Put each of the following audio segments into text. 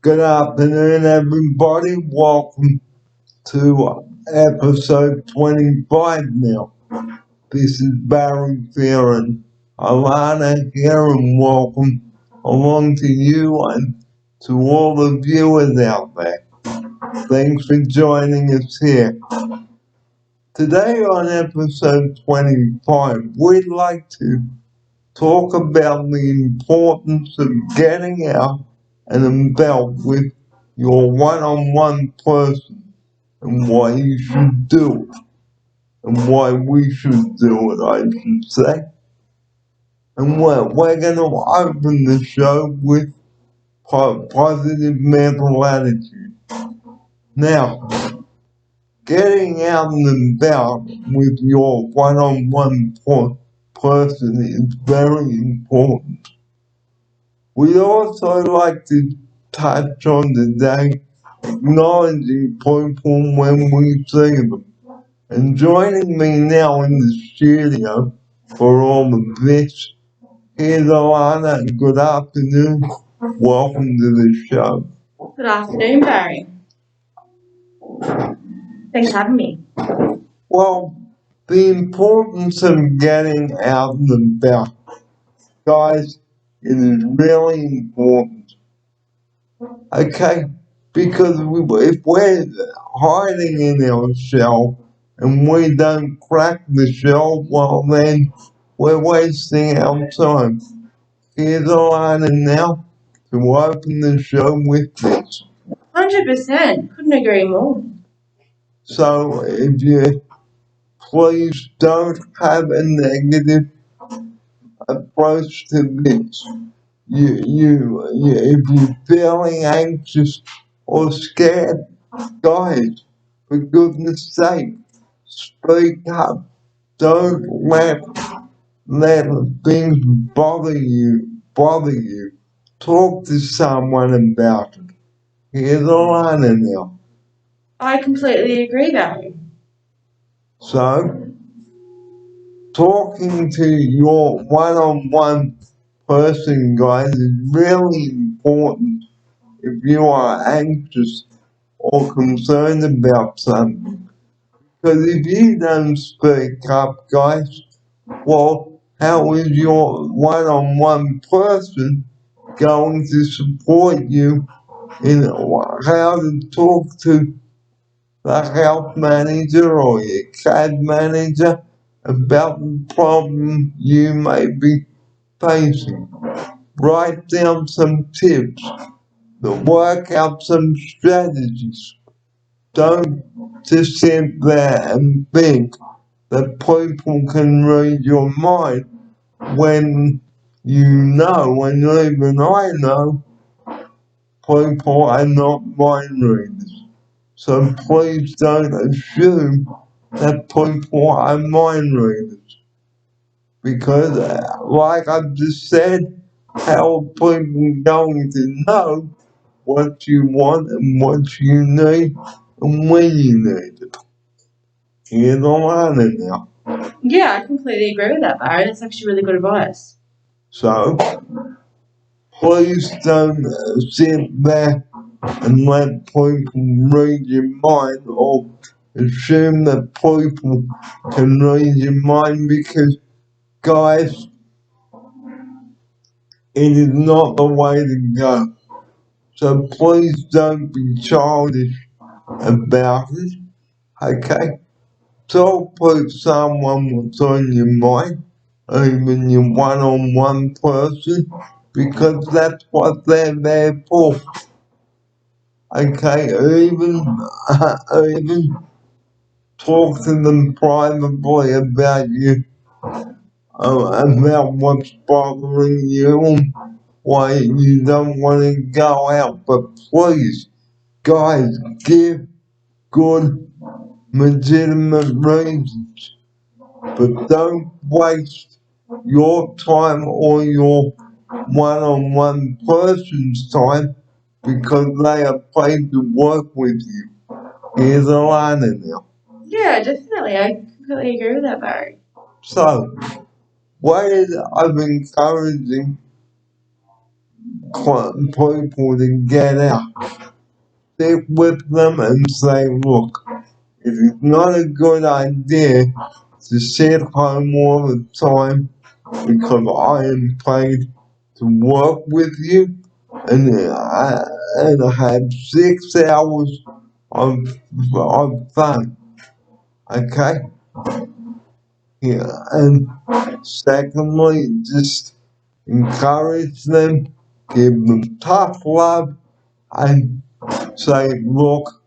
Good afternoon, everybody. Welcome to episode 25 now. This is Barry Fair and Alana here, and welcome along to you and to all the viewers out there. Thanks for joining us here. Today on episode 25, we'd like to talk about the importance of getting out and about with your one-on-one person and why you should do it and why we should do it, I should say. And we're going to open the show with positive mental attitude. Now, getting out and about with your one-on-one person is very important. We'd also like to touch on today acknowledging people when we see them. And joining me now in the studio for all of this, here's Alana. Good afternoon. Welcome to the show. Good afternoon, Barry. Thanks for having me. Well, the importance of getting out and about. Guys, it is really important. Okay? Because if we're hiding in our shell and we don't crack the shell, well then we're wasting our time. Here's Alana now to open the show with this. 100%. Couldn't agree more. So if you please don't have a negative approach to this. If you're feeling anxious or scared, guys, for goodness sake, speak up. Don't let things bother you. Talk to someone about it. Here's Alana now. I completely agree, Barry. So, talking to your one-on-one person, guys, is really important if you are anxious or concerned about something. Because if you don't speak up, guys, well, how is your one-on-one person going to support you in how to talk to the health manager or your CAD manager about the problem you may be facing? Write down some tips, work out some strategies. Don't just sit there and think that people can read your mind when you know, and even I know, people are not mind readers. So please don't assume that people are mind readers. Because, like I've just said, how are people going to know what you want and what you need and when you need it? Here's Alana now. Yeah, I completely agree with that, Barry. That's actually really good advice. So, please don't sit there and let people read your mind or assume that people can read your mind, because, guys, it is not the way to go. So please don't be childish about it, okay? Talk with someone what's on your mind, even your one-on-one person, because that's what they're there for. Okay, even talk to them privately about you, about what's bothering you and why you don't want to go out. But please, guys, give good, legitimate reasons. But don't waste your time or your one-on-one person's time because they are paid to work with you. Here's Alana now. Yeah, definitely. I completely agree with that, Barry. So, ways of encouraging people to get out. Stick with them and say, look, it is not a good idea to sit home all the time because I am paid to work with you and I have 6 hours of fun. Okay? Yeah. And secondly, just encourage them, give them tough love, and say, look,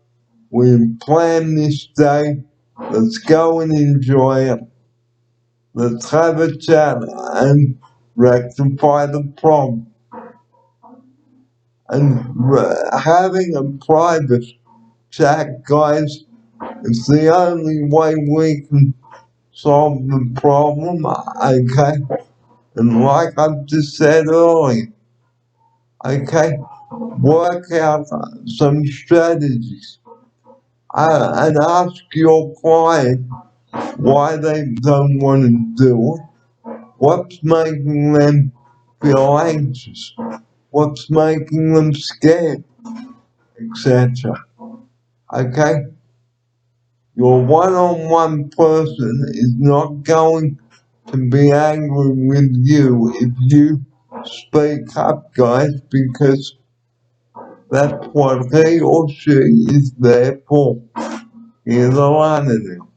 we planned this day, let's go and enjoy it. Let's have a chat and rectify the problem. And having a private chat, guys, is the only way we can solve the problem, okay? And like I've just said earlier, okay, work out some strategies and ask your client why they don't want to do it, what's making them feel anxious, what's making them scared, etc. Okay? Your one-on-one person is not going to be angry with you if you speak up, guys, because that's what he or she is there for. Here's a line of them.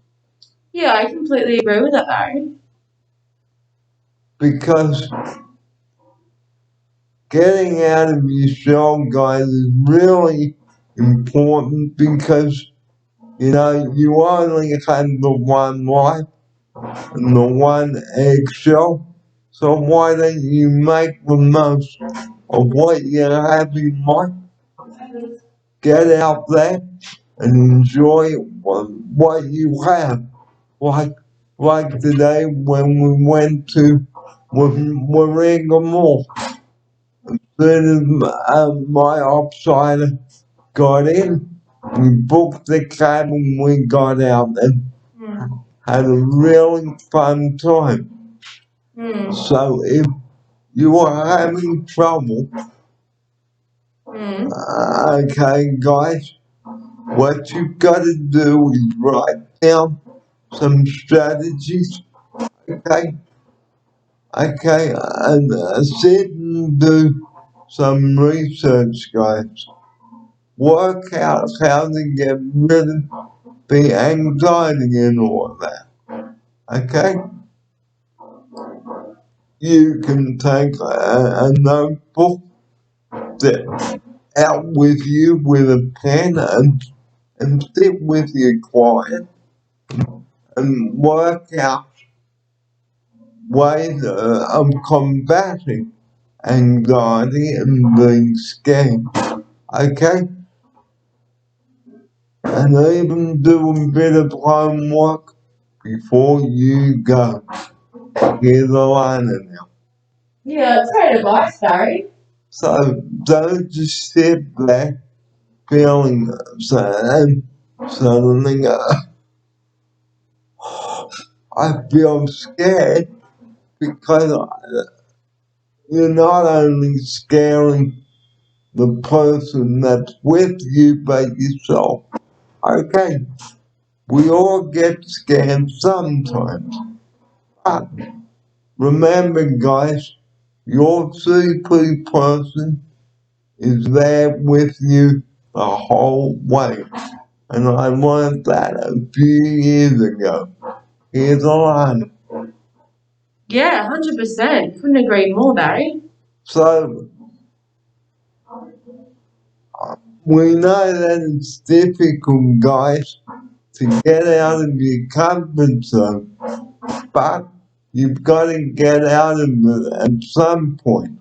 Yeah, I completely agree with that, Barry. Because getting out of your shell, guys, is really important because, you know, you only have the one life and the one eggshell. So why don't you make the most of what you have in life? Get out there and enjoy what you have. Like today when we went to Warringah Mall. As soon as my outsider got in, we booked the cab and we got out and had a really fun time. So if you are having trouble, okay guys, what you've got to do is write down some strategies, okay? Okay, and sit and do some research, guys. Work out how to get rid of the anxiety and all of that. Okay? You can take a notebook out with you with a pen and sit with your client and work out ways of combating anxiety and being scared. Okay? And even do a bit of homework before you go. Here's a liner now. Yeah, that's great advice, Barry. So don't just sit there feeling sad. Suddenly, I feel scared because you're not only scaring the person that's with you, but yourself. Okay, we all get scared sometimes. But remember, guys, your CP person is there with you the whole way. And I learned that a few years ago. Here's a line. Yeah, 100%. Couldn't agree more, Barry. So, we know that it's difficult, guys, to get out of your comfort zone, but you've got to get out of it at some point.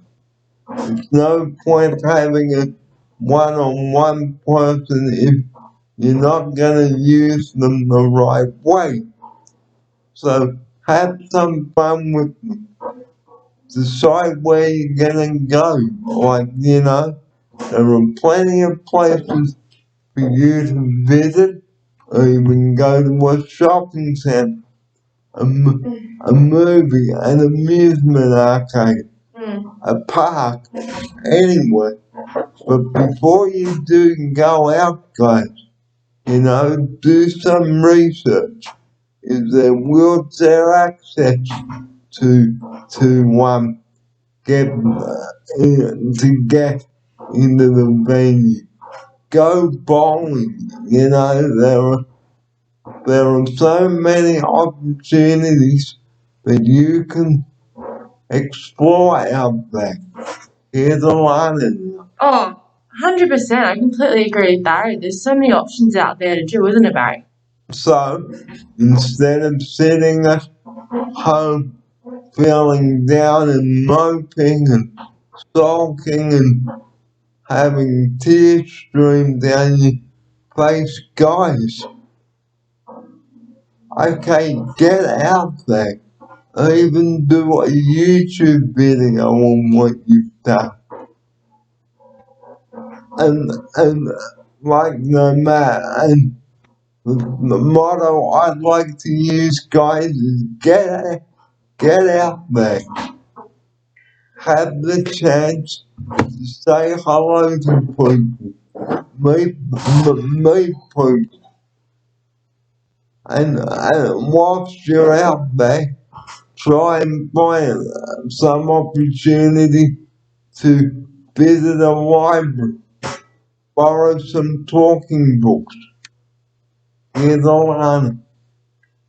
There's no point having a one-on-one person if you're not going to use them the right way. So have some fun with them. Decide where you're going to go. Like, you know, there are plenty of places for you to visit, or even go to a shopping center, a movie, an amusement arcade. a park anyway. But before you do go out, guys, do some research. Is there wheelchair access to get get into the venue? Go bowling. There are so many opportunities that you can explore out there. Here's a line in Oh, 100%. I completely agree with Barry. There's so many options out there to do, isn't it, Barry? So instead of sitting at home feeling down and moping and sulking and having tears stream down your face, guys, okay, get out there. Even do a YouTube video on what you've done. And like and the motto I'd like to use, guys, is get out there. Have the chance to say hello to people. Meet people. And whilst you're out there, try and find some opportunity to visit a library, borrow some talking books. Here's a line.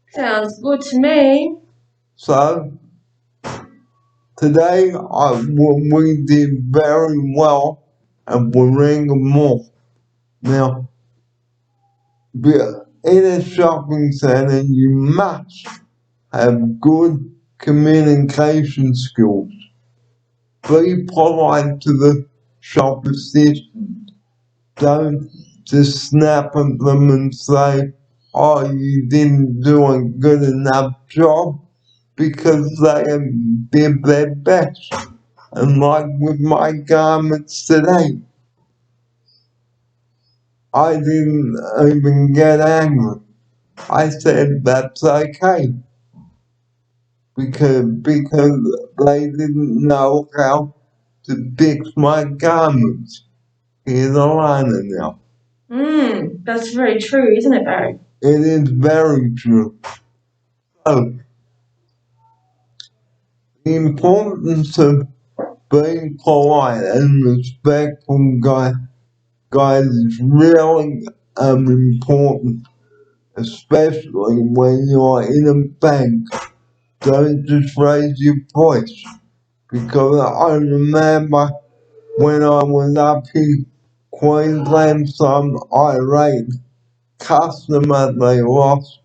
Sounds good to me. So, today we did very well at Warringah Mall. Now, in a shopping centre, you must have good communication skills. Be polite to the shop assistant. Don't just snap at them and say, oh, you didn't do a good enough job, because they did their best. And like with my garments today, I didn't even get angry. I said that's okay, because they didn't know how to fix my garments. Here's a liner now. That's very true, isn't it, Barry? It is very true. So, the importance of being polite and respectful, guys, is really important, especially when you're in a bank. Don't just raise your voice, because I remember when I was up in Queensland, some irate customer, they lost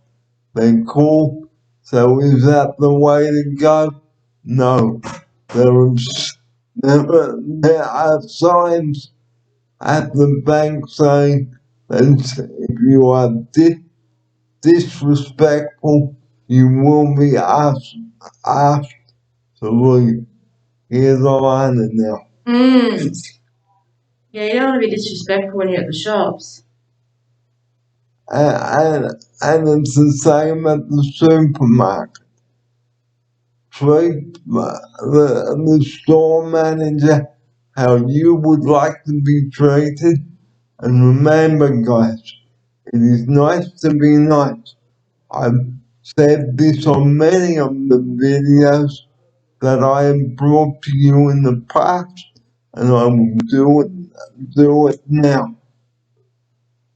their call. So is that the way to go? No. There are signs at the bank saying that if you are disrespectful, you will be asked to leave. Here's a line now. Yeah, you don't want to be disrespectful when you're at the shops. And it's the same at the supermarket. Treat the store manager how you would like to be treated. And remember, guys, it is nice to be nice. I've said this on many of the videos that I have brought to you in the past, and I will do it now.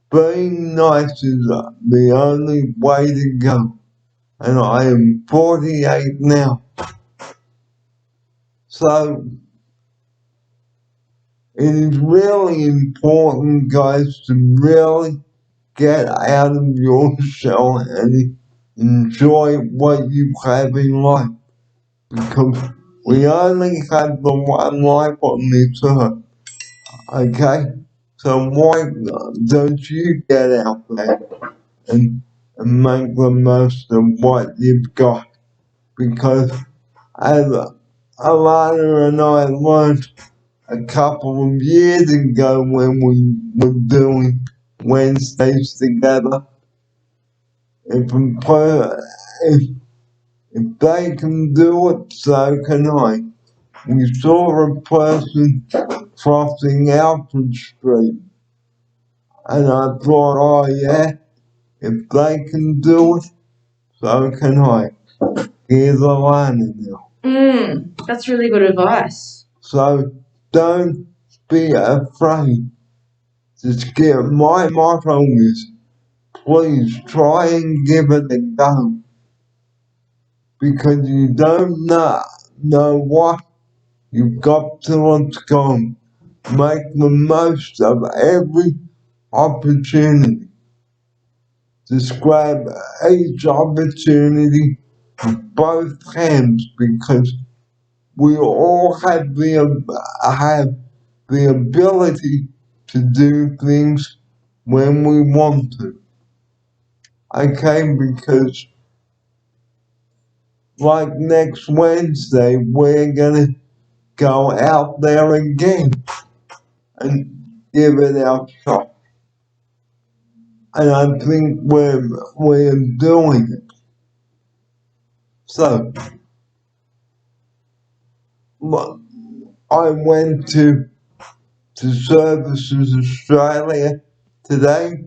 Being nice is the only way to go, and I am 48 now. So, it is really important, guys, to really get out of your shell and enjoy what you have in life, because we only have the one life on this earth, okay? So why don't you get out there and make the most of what you've got? Because as Alana and I learned a couple of years ago when we were doing Wednesdays together, if they can do it, so can I. we saw a person crossing Alfred Street. And I thought, oh yeah, if they can do it, so can I. Here's a line now. That's really good advice. So don't be afraid. Just get my motto is please try and give it a go. Because you don't know what you've got till it's gone. Make the most of every opportunity. Just grab each opportunity with both hands because we all have the ability to do things when we want to. Okay, because like next Wednesday, we're gonna go out there again and give it our shot. And I think we're doing it. So, I went to Services Australia today,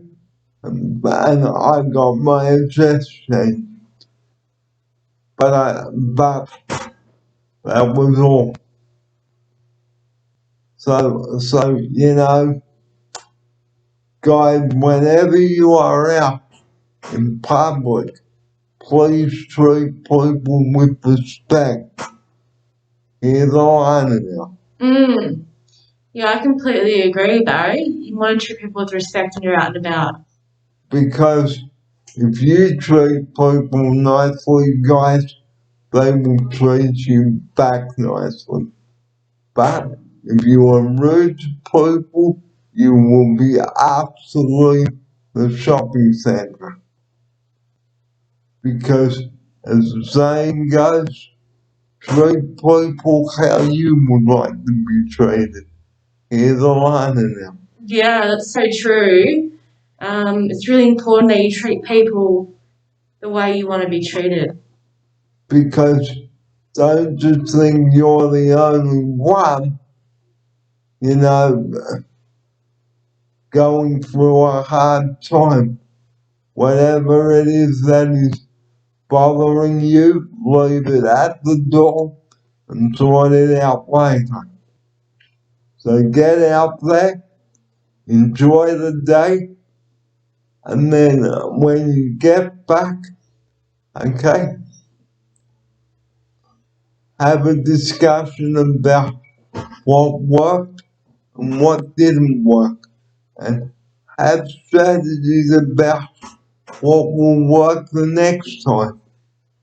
and I got my address changed. But that was all. So guys, whenever you are out in public, please treat people with respect. Here's all I know. Yeah, I completely agree, Barry. You want to treat people with respect when you're out and about. Because if you treat people nicely, guys, they will treat you back nicely. But if you are rude to people, you will be absolutely the shopping center. Because as the saying goes, treat people how you would like to be treated. Here's a line in them. Yeah, that's so true. It's really important that you treat people the way you want to be treated. Because don't just think you're the only one, going through a hard time. Whatever it is that is bothering you, leave it at the door and sort it out later. So get out there, enjoy the day, and then when you get back, okay, have a discussion about what worked and what didn't work, and have strategies about what will work the next time.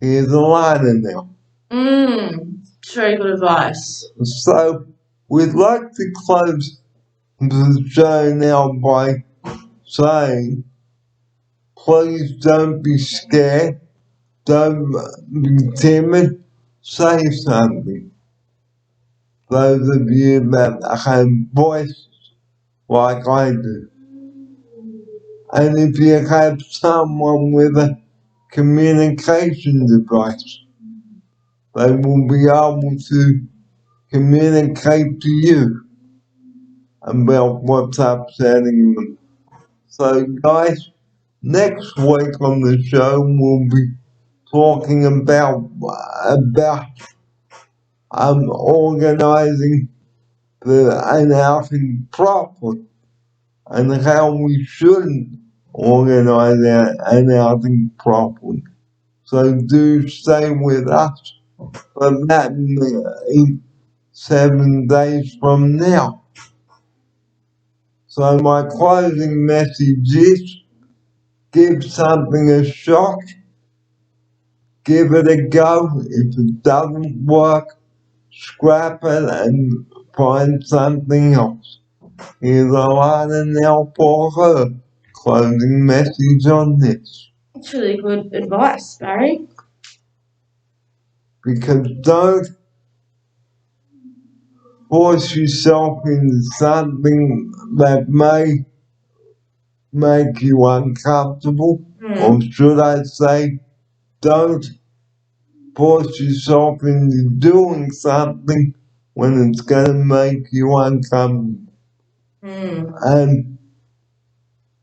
Here's a liner now. Very good advice. So we'd like to close the show now by saying, please don't be scared, don't be timid, say something. Those of you that have voices like I do. And if you have someone with a communication device, they will be able to communicate to you about what's upsetting them. So guys, next week on the show we'll be talking about organizing an outing properly and how we shouldn't organize an outing properly. So do stay with us for that in 7 days from now. So my closing message is, give something a shot, give it a go. If it doesn't work, scrap it and find something else. Here's a line now for her closing message on this. That's really good advice, Barry. Because don't force yourself into something that may make you uncomfortable, or should I say, don't force yourself into doing something when it's gonna make you uncomfortable. And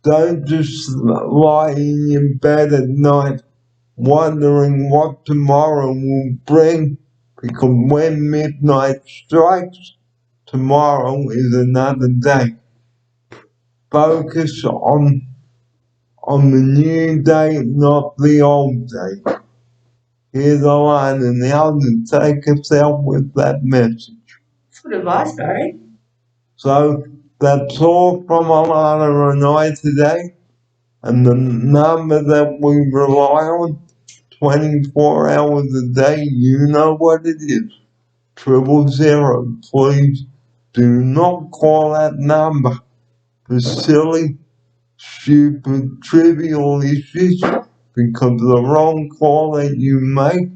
don't just lie in your bed at night wondering what tomorrow will bring, because when midnight strikes, tomorrow is another day. Focus on the new day, not the old day. Here's Alana now to take us out with that message. That's good advice, Barry. So that's all from Alana and I today. And the number that we rely on 24 hours a day, you know what it is. 000. Please do not call that number for silly, stupid, trivial issues, because the wrong call that you make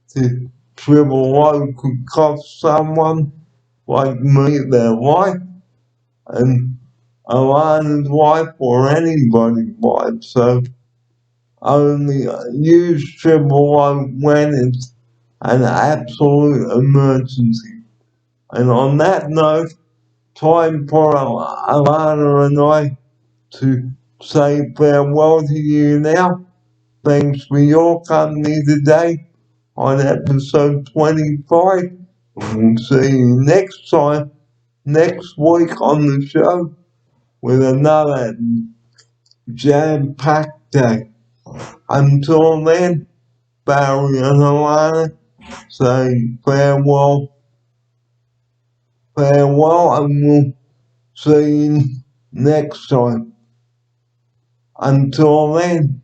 to 000 could cost someone like me their life, and Alana's wife, or anybody's wife. So only use 000 when it's an absolute emergency. And on that note, time for Alana and I to say farewell to you now. Thanks for your company today on episode 25. And we'll see you next time, next week on the show with another jam-packed day. Until then, Barry and Alana say farewell, and we'll see you next time. Until then,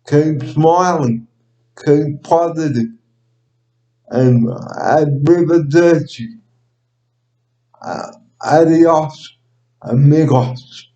keep smiling, keep positive, and arrivederci. Adios, amigos.